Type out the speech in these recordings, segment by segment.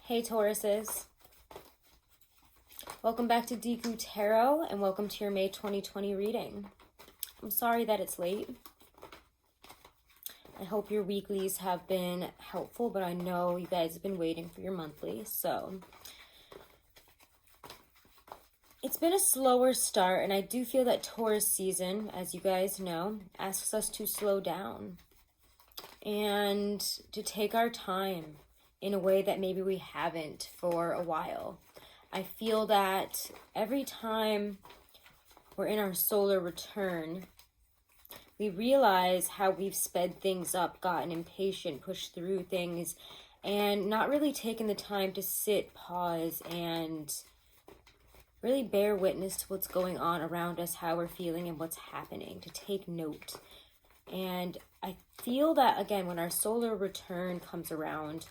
Hey Tauruses, welcome back to Deku Tarot and welcome to your May 2020 reading. I'm sorry that it's late. I hope your weeklies have been helpful, but I know you guys have been waiting for your monthly, so it's been a slower start, and I do feel that Taurus season, as you guys know, asks us to slow down and to take our time in a way that maybe we haven't for a while. I feel that every time we're in our solar return, we realize how we've sped things up, gotten impatient, pushed through things, and not really taken the time to sit, pause, and really bear witness to what's going on around us, how we're feeling, and what's happening, to take note. And I feel that, again, when our solar return comes around,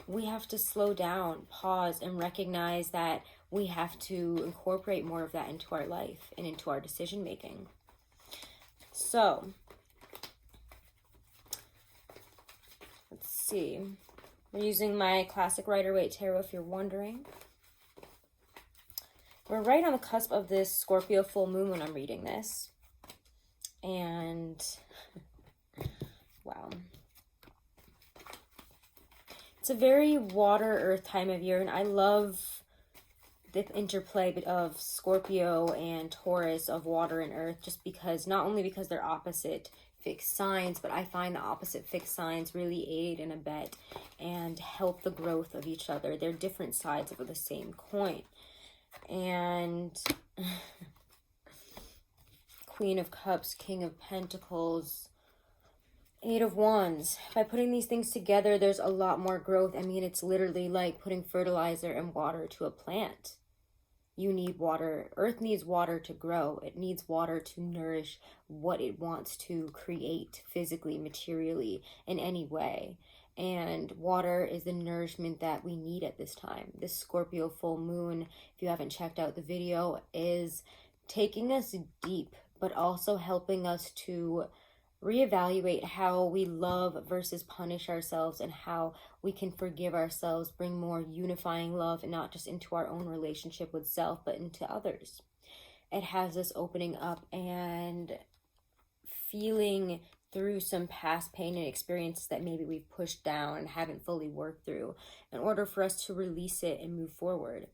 we have to slow down, pause, and recognize that we have to incorporate more of that into our life and into our decision making. So, let's see. We're using my classic Rider-Waite Tarot, if you're wondering. We're right on the cusp of this Scorpio full moon when I'm reading this. And, wow. It's a very water-earth time of year, and I love the interplay of Scorpio and Taurus, of water and earth, just because, not only because they're opposite fixed signs, but I find the opposite fixed signs really aid and abet and help the growth of each other. They're different sides of the same coin. And Queen of Cups, King of Pentacles, Eight of Wands. By putting these things together, there's a lot more growth. I mean, it's literally like putting fertilizer and water to a plant. You need water. Earth needs water to grow. It needs water to nourish what it wants to create physically, materially, in any way. And water is the nourishment that we need at this time. This Scorpio full moon, if you haven't checked out the video, is taking us deep, but also helping us to reevaluate how we love versus punish ourselves, and how we can forgive ourselves, bring more unifying love, and not just into our own relationship with self, but into others. It has us opening up and feeling through some past pain and experiences that maybe we've pushed down and haven't fully worked through, in order for us to release it and move forward.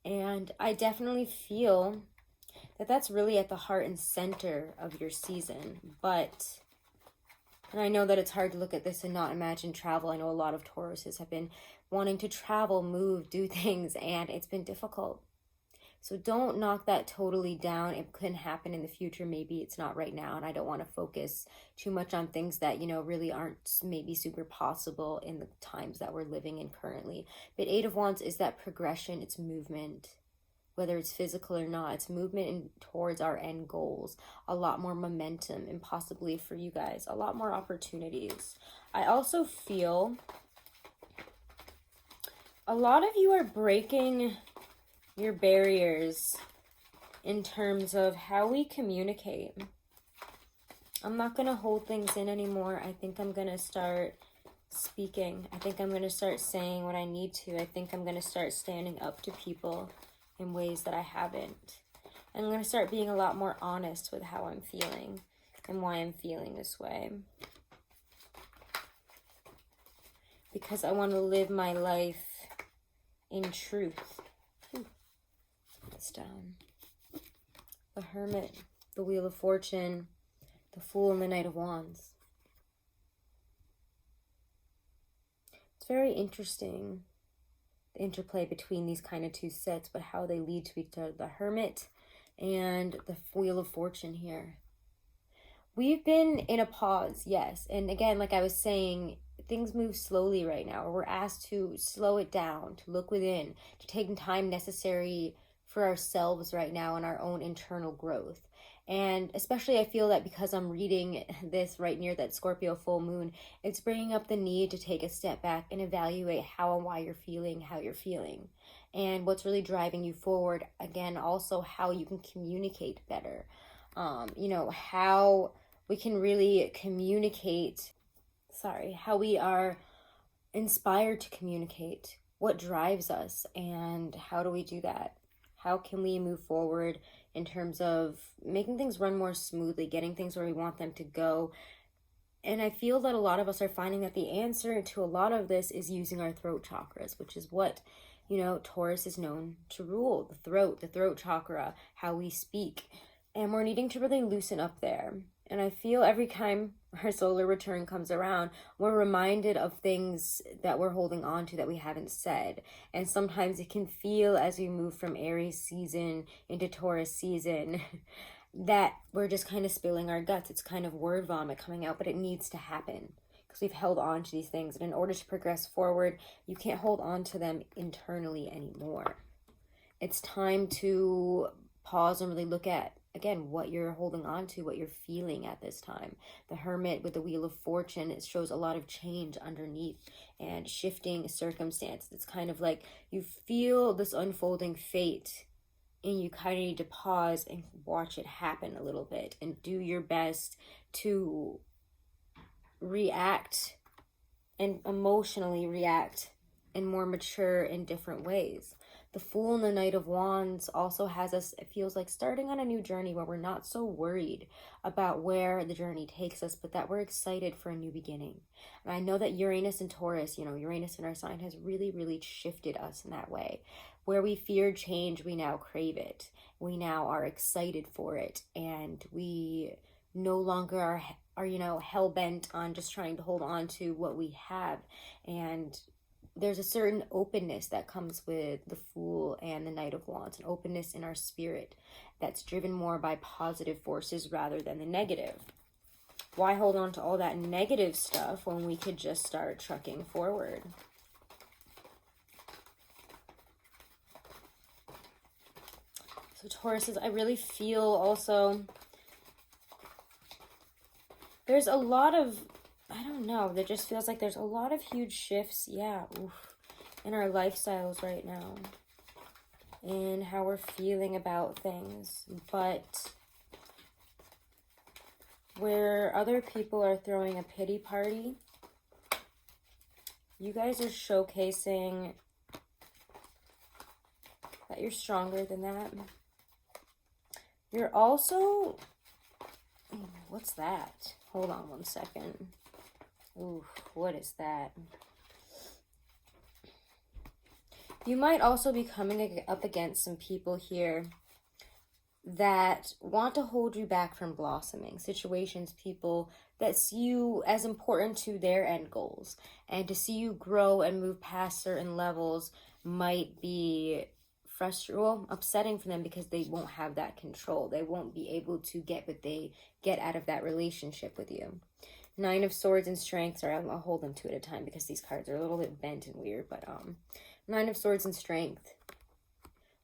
And I definitely feel that that's really at the heart and center of your season. And I know that it's hard to look at this and not imagine travel. I know a lot of Tauruses have been wanting to travel, move, do things, and it's been difficult. So don't knock that totally down. It could happen in the future. Maybe it's not right now, and I don't want to focus too much on things that, really aren't maybe super possible in the times that we're living in currently. But Eight of Wands is that progression, it's movement. Whether it's physical or not, it's movement towards our end goals. A lot more momentum, and possibly for you guys, a lot more opportunities. I also feel a lot of you are breaking your barriers in terms of how we communicate. I'm not going to hold things in anymore. I think I'm going to start speaking. I think I'm going to start saying what I need to. I think I'm going to start standing up to people in ways that I haven't. And I'm going to start being a lot more honest with how I'm feeling and why I'm feeling this way. Because I want to live my life in truth. It's down. The Hermit, the Wheel of Fortune, the Fool, and the Knight of Wands. It's very interesting, the interplay between these kind of two sets, but how they lead to each other. The Hermit and the Wheel of Fortune here. We've been in a pause, yes. And again, like I was saying, things move slowly right now. We're asked to slow it down, to look within, to take the time necessary for ourselves right now and our own internal growth. And especially I feel that because I'm reading this right near that Scorpio full moon, it's bringing up the need to take a step back and evaluate how and why you're feeling how you're feeling, and what's really driving you forward. Again, also how you can communicate better. How we can really communicate, how we are inspired to communicate. What drives us, and how do we do that? How can we move forward in terms of making things run more smoothly, getting things where we want them to go? And I feel that a lot of us are finding that the answer to a lot of this is using our throat chakras, which is what, Taurus is known to rule: the throat chakra, how we speak. And we're needing to really loosen up there. And I feel every time our solar return comes around, we're reminded of things that we're holding on to that we haven't said. And sometimes it can feel, as we move from Aries season into Taurus season, that we're just kind of spilling our guts. It's kind of word vomit coming out, but it needs to happen because we've held on to these things. And in order to progress forward, you can't hold on to them internally anymore. It's time to pause and really look at, again, what you're holding on to, what you're feeling at this time. The Hermit with the Wheel of Fortune, it shows a lot of change underneath and shifting circumstances. It's kind of like you feel this unfolding fate, and you kind of need to pause and watch it happen a little bit and do your best to react and emotionally react in more mature and different ways. The Fool and the Knight of Wands also has us, it feels like, starting on a new journey where we're not so worried about where the journey takes us, but that we're excited for a new beginning. And I know that Uranus and Taurus, Uranus in our sign, has really, really shifted us in that way. Where we feared change, we now crave it. We now are excited for it. And we no longer are hell-bent on just trying to hold on to what we have. And there's a certain openness that comes with the Fool and the Knight of Wands, an openness in our spirit that's driven more by positive forces rather than the negative. Why hold on to all that negative stuff when we could just start trucking forward? So Taurus says, I really feel also there's a lot of, I don't know, there just feels like there's a lot of huge shifts, in our lifestyles right now, in how we're feeling about things. But where other people are throwing a pity party, you guys are showcasing that you're stronger than that. You're also, what's that? Hold on one second. Ooh, what is that? You might also be coming up against some people here that want to hold you back from blossoming. Situations, people that see you as important to their end goals. And to see you grow and move past certain levels might be upsetting for them because they won't have that control. They won't be able to get what they get out of that relationship with you. Nine of Swords and Strength. Sorry, I'll hold them two at a time because these cards are a little bit bent and weird. But Nine of Swords and Strength.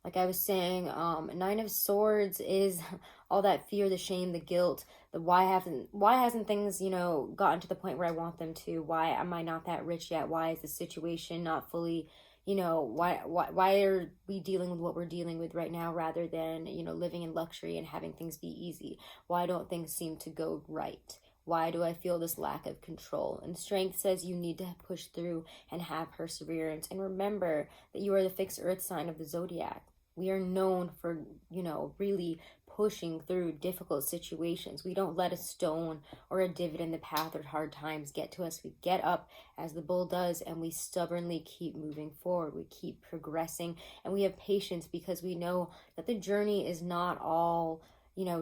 Like I was saying, Nine of Swords is all that fear, the shame, the guilt, the why hasn't things, gotten to the point where I want them to? Why am I not that rich yet? Why is the situation not fully, why are we dealing with what we're dealing with right now rather than, living in luxury and having things be easy? Why don't things seem to go right? Why do I feel this lack of control? And Strength says you need to push through and have perseverance. And remember that you are the fixed earth sign of the zodiac. We are known for, really pushing through difficult situations. We don't let a stone or a divot in the path or hard times get to us. We get up as the bull does, and we stubbornly keep moving forward. We keep progressing, and we have patience because we know that the journey is not all,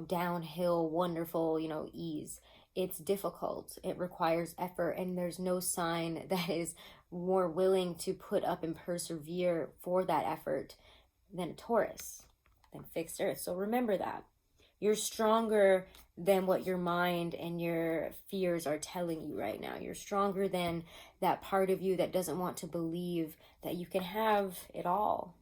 downhill, wonderful, ease. It's difficult. It requires effort, and there's no sign that is more willing to put up and persevere for that effort than a Taurus, than fixed earth. So remember that. You're stronger than what your mind and your fears are telling you right now. You're stronger than that part of you that doesn't want to believe that you can have it all.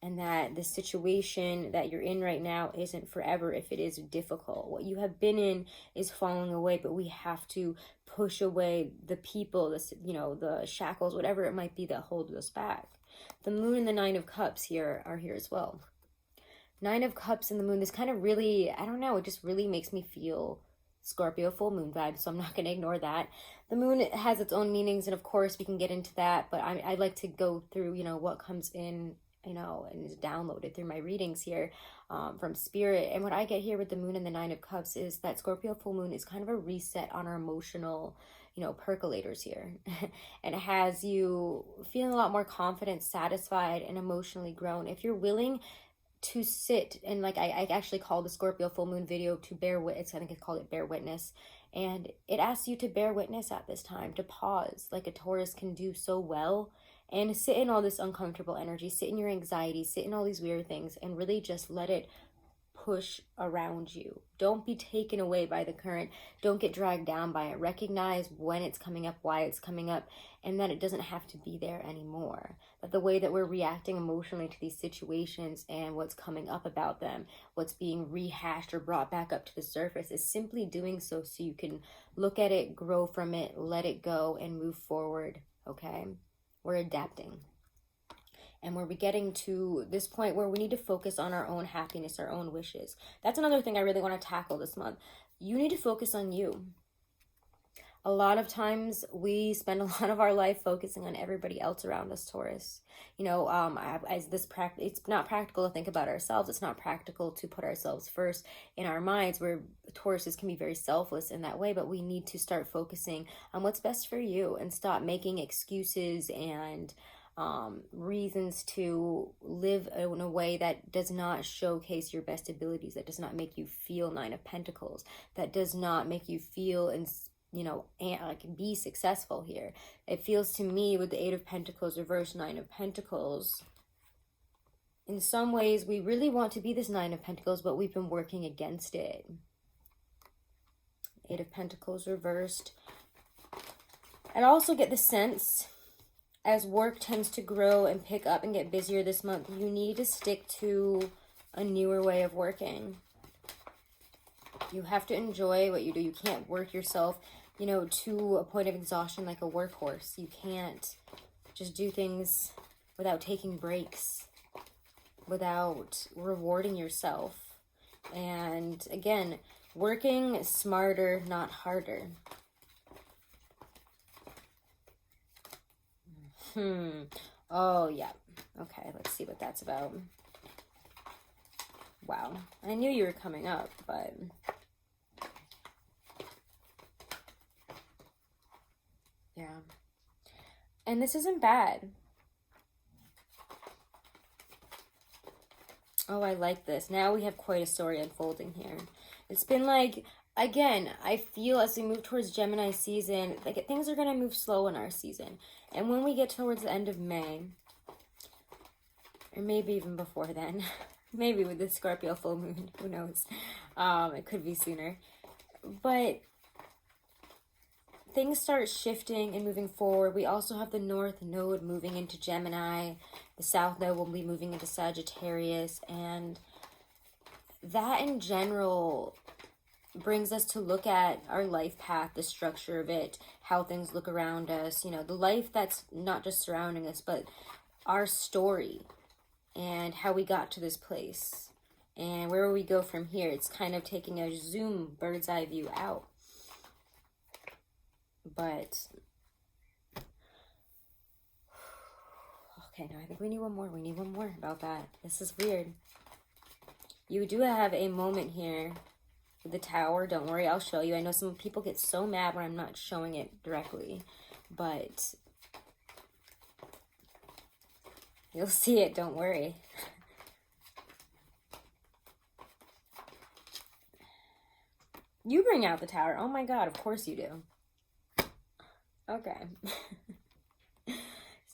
And that the situation that you're in right now isn't forever if it is difficult. What you have been in is falling away, but we have to push away the people, the shackles, whatever it might be that hold us back. The Moon and the Nine of Cups here are here as well. Nine of Cups and the Moon, this kind of really, I don't know, it just really makes me feel Scorpio full moon vibe, so I'm not going to ignore that. The moon has its own meanings, and of course we can get into that, but I like to go through, you know, what comes in, you know, and is downloaded through my readings here from spirit. And what I get here with the moon and the Nine of Cups is that Scorpio full moon is kind of a reset on our emotional, you know, percolators here. And it has you feeling a lot more confident, satisfied, and emotionally grown. If you're willing to sit and, like, I actually call the Scorpio full moon video to bear witness. I think I called it bear witness. And it asks you to bear witness at this time, to pause like a Taurus can do so well, and sit in all this uncomfortable energy, sit in your anxiety, sit in all these weird things, and really just let it push around you. Don't be taken away by the current. Don't get dragged down by it. Recognize when it's coming up, why it's coming up, and that it doesn't have to be there anymore. That the way that we're reacting emotionally to these situations and what's coming up about them, what's being rehashed or brought back up to the surface, is simply doing so you can look at it, grow from it, let it go, and move forward, okay? We're adapting. And we're getting to this point where we need to focus on our own happiness, our own wishes. That's another thing I really want to tackle this month. You need to focus on you. A lot of times we spend a lot of our life focusing on everybody else around us, Taurus. You know, it's not practical to think about ourselves. It's not practical to put ourselves first in our minds, where Tauruses can be very selfless in that way, but we need to start focusing on what's best for you and stop making excuses and reasons to live in a way that does not showcase your best abilities, that does not make you feel Nine of Pentacles, that does not make you feel and, you know, like be successful here. It feels to me with the Eight of Pentacles reverse Nine of Pentacles, in some ways we really want to be this Nine of Pentacles, but we've been working against it. Eight of Pentacles reversed. And I also get the sense, as work tends to grow and pick up and get busier this month, you need to stick to a newer way of working. You have to enjoy what you do. You can't work yourself, you know, to a point of exhaustion like a workhorse. You can't just do things without taking breaks, without rewarding yourself. And again, working smarter, not harder. Oh, yeah. Okay, let's see what that's about. Wow. I knew you were coming up, but... yeah. And this isn't bad. Oh, I like this. Now we have quite a story unfolding here. It's been like... Again, I feel as we move towards Gemini season, like things are going to move slow in our season. And when we get towards the end of May, or maybe even before then, maybe with the Scorpio full moon, who knows? It could be sooner. But things start shifting and moving forward. We also have the North Node moving into Gemini. The South Node will be moving into Sagittarius. And that in general brings us to look at our life path, the structure of it, how things look around us, you know, the life that's not just surrounding us, but our story and how we got to this place and where we go from here. It's kind of taking a zoom, bird's eye view out. But okay, now I think we need one more. We need one more about that. This is weird. You do have a moment here. The Tower, don't worry, I'll show you. I know some people get so mad when I'm not showing it directly, but you'll see it, don't worry. You bring out the Tower. Oh my god, of course you do. Okay.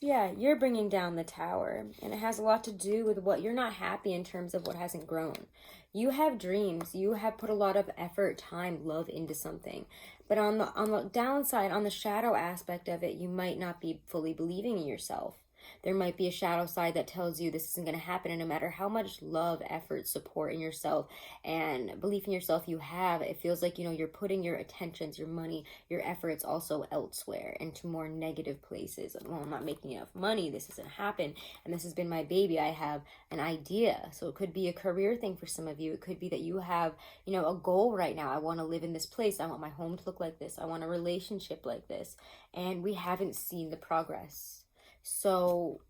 Yeah, you're bringing down the Tower, and it has a lot to do with what you're not happy in terms of what hasn't grown. You have dreams. You have put a lot of effort, time, love into something. But on the downside, on the shadow aspect of it, you might not be fully believing in yourself. There might be a shadow side that tells you this isn't going to happen. And no matter how much love, effort, support in yourself and belief in yourself you have, it feels like, you're putting your attentions, your money, your efforts also elsewhere, into more negative places. Well, I'm not making enough money. This doesn't happen. And this has been my baby. I have an idea. So it could be a career thing for some of you. It could be that you have, a goal right now. I want to live in this place. I want my home to look like this. I want a relationship like this. And we haven't seen the progress. So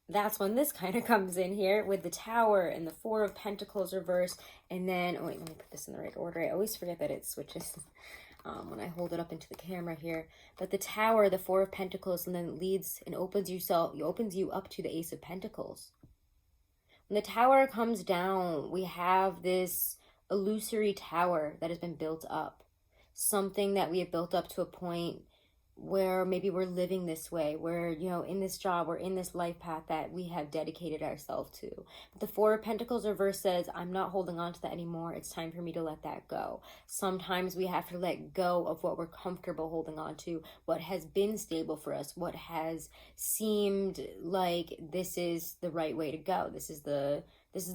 that's when this kind of comes in here with the Tower and the Four of Pentacles reversed. And then, oh wait, let me put this in the right order. I always forget that it switches when I hold it up into the camera here. But the Tower, the Four of Pentacles, and then it leads and opens you up to the Ace of Pentacles. When the Tower comes down, we have this illusory tower that has been built up. Something that we have built up to a point where maybe we're living this way, where, in this job or in this life path that we have dedicated ourselves to. But the Four of Pentacles reverse says, I'm not holding on to that anymore. It's time for me to let that go. Sometimes we have to let go of what we're comfortable holding on to, what has been stable for us, what has seemed like this is the right way to go. This is the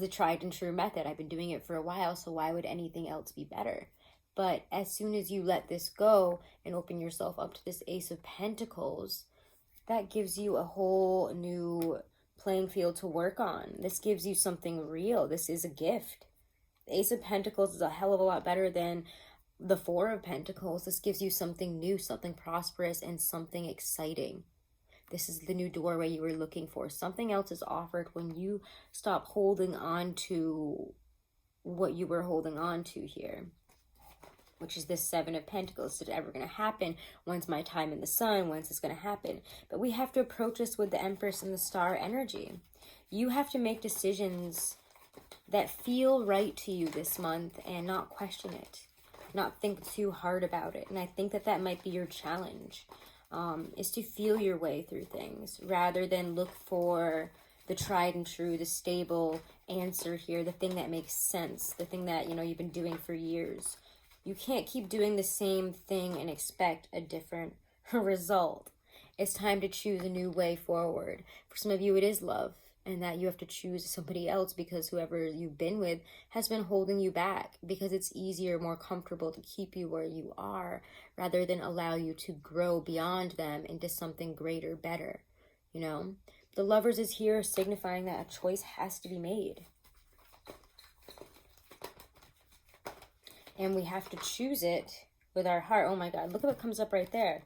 tried and true method. I've been doing it for a while, so why would anything else be better? But as soon as you let this go and open yourself up to this Ace of Pentacles, that gives you a whole new playing field to work on. This gives you something real. This is a gift. The Ace of Pentacles is a hell of a lot better than the Four of Pentacles. This gives you something new, something prosperous, and something exciting. This is the new doorway you were looking for. Something else is offered when you stop holding on to what you were holding on to here, which is this Seven of Pentacles. Is it ever going to happen? When's my time in the sun? When's this going to happen? But we have to approach this with the Empress and the Star energy. You have to make decisions that feel right to you this month and not question it, not think too hard about it. And I think that might be your challenge, is to feel your way through things rather than look for the tried and true, the stable answer here, the thing that makes sense, the thing that, you've been doing for years. You can't keep doing the same thing and expect a different result. It's time to choose a new way forward. For some of you, it is love, and that you have to choose somebody else because whoever you've been with has been holding you back, because it's easier, more comfortable to keep you where you are rather than allow you to grow beyond them into something greater, better. The Lovers is here signifying that a choice has to be made. And we have to choose it with our heart. Oh my God, look at what comes up right there.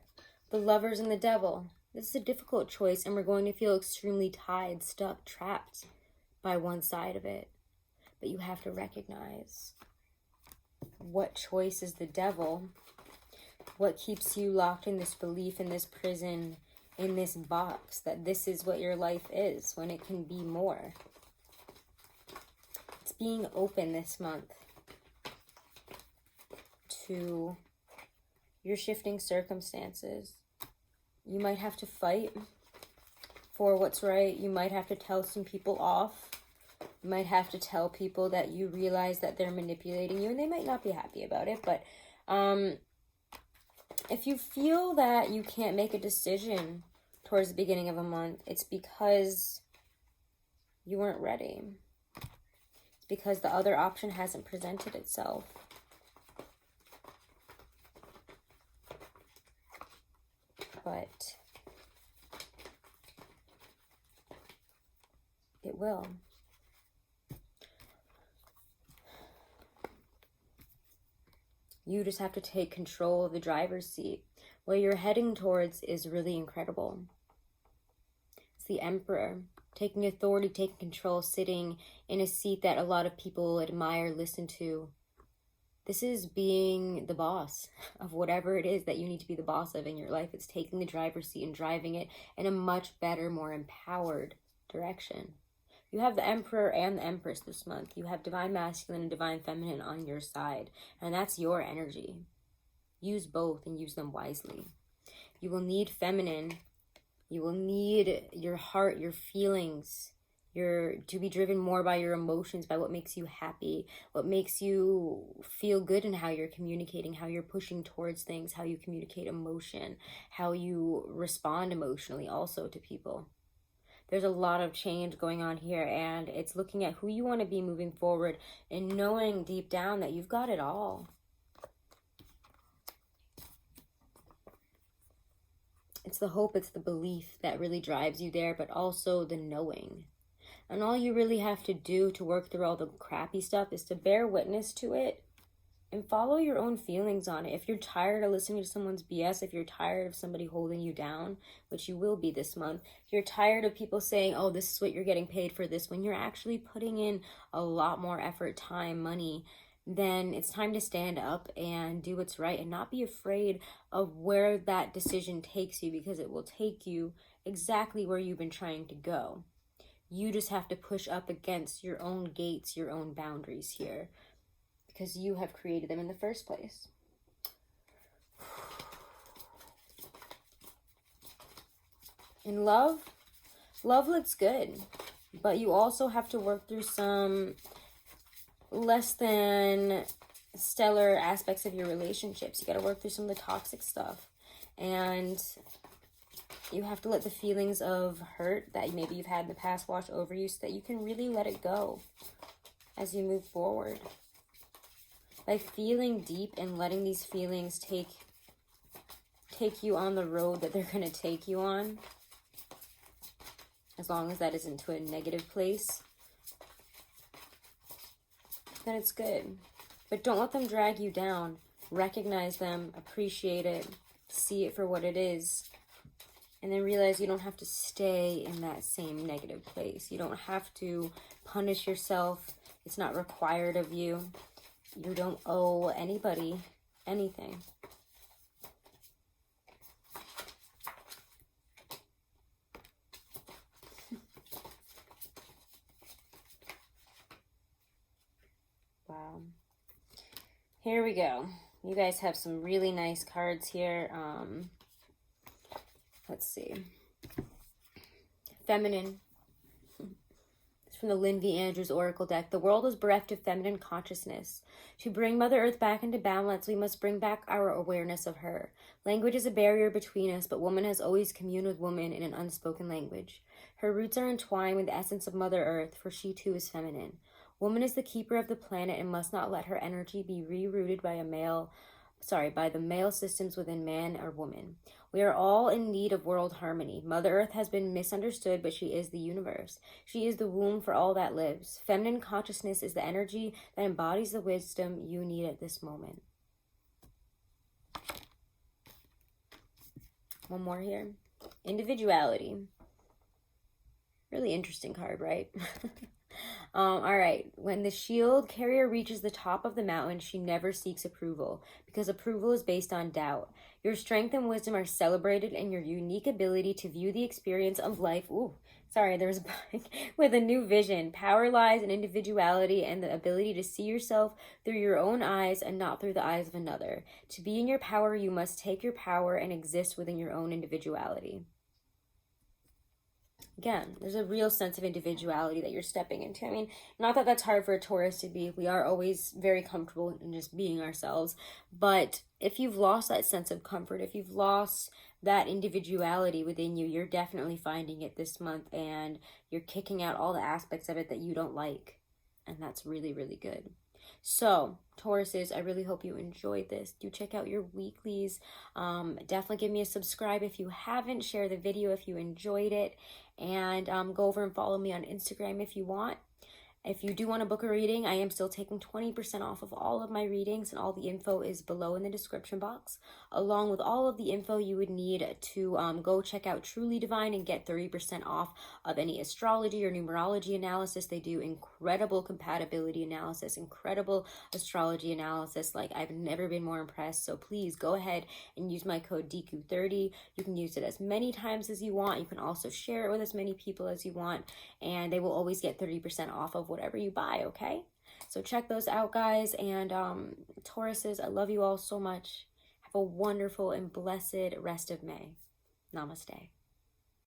The Lovers and the Devil. This is a difficult choice, and we're going to feel extremely tied, stuck, trapped by one side of it. But you have to recognize what choice is the devil, what keeps you locked in this belief, in this prison, in this box, that this is what your life is, when it can be more. It's being open this month to your shifting circumstances. You might have to fight for what's right. You might have to tell some people off. You might have to tell people that you realize that they're manipulating you, and they might not be happy about it. But if you feel that you can't make a decision towards the beginning of a month, it's because you weren't ready. It's because the other option hasn't presented itself. But it will. You just have to take control of the driver's seat. Where you're heading towards is really incredible. It's the Emperor, taking authority, taking control, sitting in a seat that a lot of people admire, listen to. This is being the boss of whatever it is that you need to be the boss of in your life. It's taking the driver's seat and driving it in a much better, more empowered direction. You have the Emperor and the Empress this month. You have Divine Masculine and Divine Feminine on your side, and that's your energy. Use both and use them wisely. You will need feminine. You will need your heart, your feelings, to be driven more by your emotions, by what makes you happy, what makes you feel good, and how you're communicating, how you're pushing towards things, how you communicate emotion, how you respond emotionally also to people. There's a lot of change going on here, and it's looking at who you want to be moving forward and knowing deep down that you've got it all. It's the hope, it's the belief that really drives you there, but also the knowing. And all you really have to do to work through all the crappy stuff is to bear witness to it and follow your own feelings on it. If you're tired of listening to someone's BS, if you're tired of somebody holding you down, which you will be this month, if you're tired of people saying, oh, this is what you're getting paid for this, when you're actually putting in a lot more effort, time, money, then it's time to stand up and do what's right and not be afraid of where that decision takes you, because it will take you exactly where you've been trying to go. You just have to push up against your own gates, your own boundaries here, because you have created them in the first place. In love looks good, but you also have to work through some less than stellar aspects of your relationships. You got to work through some of the toxic stuff, and you have to let the feelings of hurt that maybe you've had in the past wash over you, so that you can really let it go as you move forward. By feeling deep and letting these feelings take you on the road that they're going to take you on, as long as that isn't to a negative place, then it's good. But don't let them drag you down. Recognize them, appreciate it, see it for what it is, and then realize you don't have to stay in that same negative place. You don't have to punish yourself. It's not required of you. You don't owe anybody anything. Wow. Here we go. You guys have some really nice cards here. Let's see. Feminine. It's from the Lynn V. Andrews Oracle deck. The world is bereft of feminine consciousness. To bring Mother Earth back into balance, we must bring back our awareness of her. Language is a barrier between us, but woman has always communed with woman in an unspoken language. Her roots are entwined with the essence of Mother Earth, for she too is feminine. Woman is the keeper of the planet and must not let her energy be rerouted by the male systems within man or woman. We are all in need of world harmony. Mother Earth has been misunderstood, but she is the universe. She is the womb for all that lives. Feminine consciousness is the energy that embodies the wisdom you need at this moment. One more here. Individuality. Really interesting card, right? All right. When the shield carrier reaches the top of the mountain, she never seeks approval, because approval is based on doubt. Your strength and wisdom are celebrated, and your unique ability to view the experience of life. There's with a new vision. Power lies in individuality and the ability to see yourself through your own eyes and not through the eyes of another. To be in your power, you must take your power and exist within your own individuality. Again, there's a real sense of individuality that you're stepping into. I mean, not that that's hard for a Taurus to be. We are always very comfortable in just being ourselves. But if you've lost that sense of comfort, if you've lost that individuality within you, you're definitely finding it this month, and you're kicking out all the aspects of it that you don't like. And that's really, really good. So, Tauruses, I really hope you enjoyed this. Do check out your weeklies. Definitely give me a subscribe if you haven't. Share the video if you enjoyed it. And go over and follow me on Instagram if you want. If you do want to book a reading, I am still taking 20% off of all of my readings, and all the info is below in the description box, along with all of the info you would need to go check out Truly Divine and get 30% off of any astrology or numerology analysis. They do incredible compatibility analysis, incredible astrology analysis. Like, I've never been more impressed. So please go ahead and use my code DQ30. You can use it as many times as you want. You can also share it with as many people as you want, and they will always get 30% off of whatever you buy, okay? So check those out, guys. And Tauruses, I love you all so much. Have a wonderful and blessed rest of May. Namaste.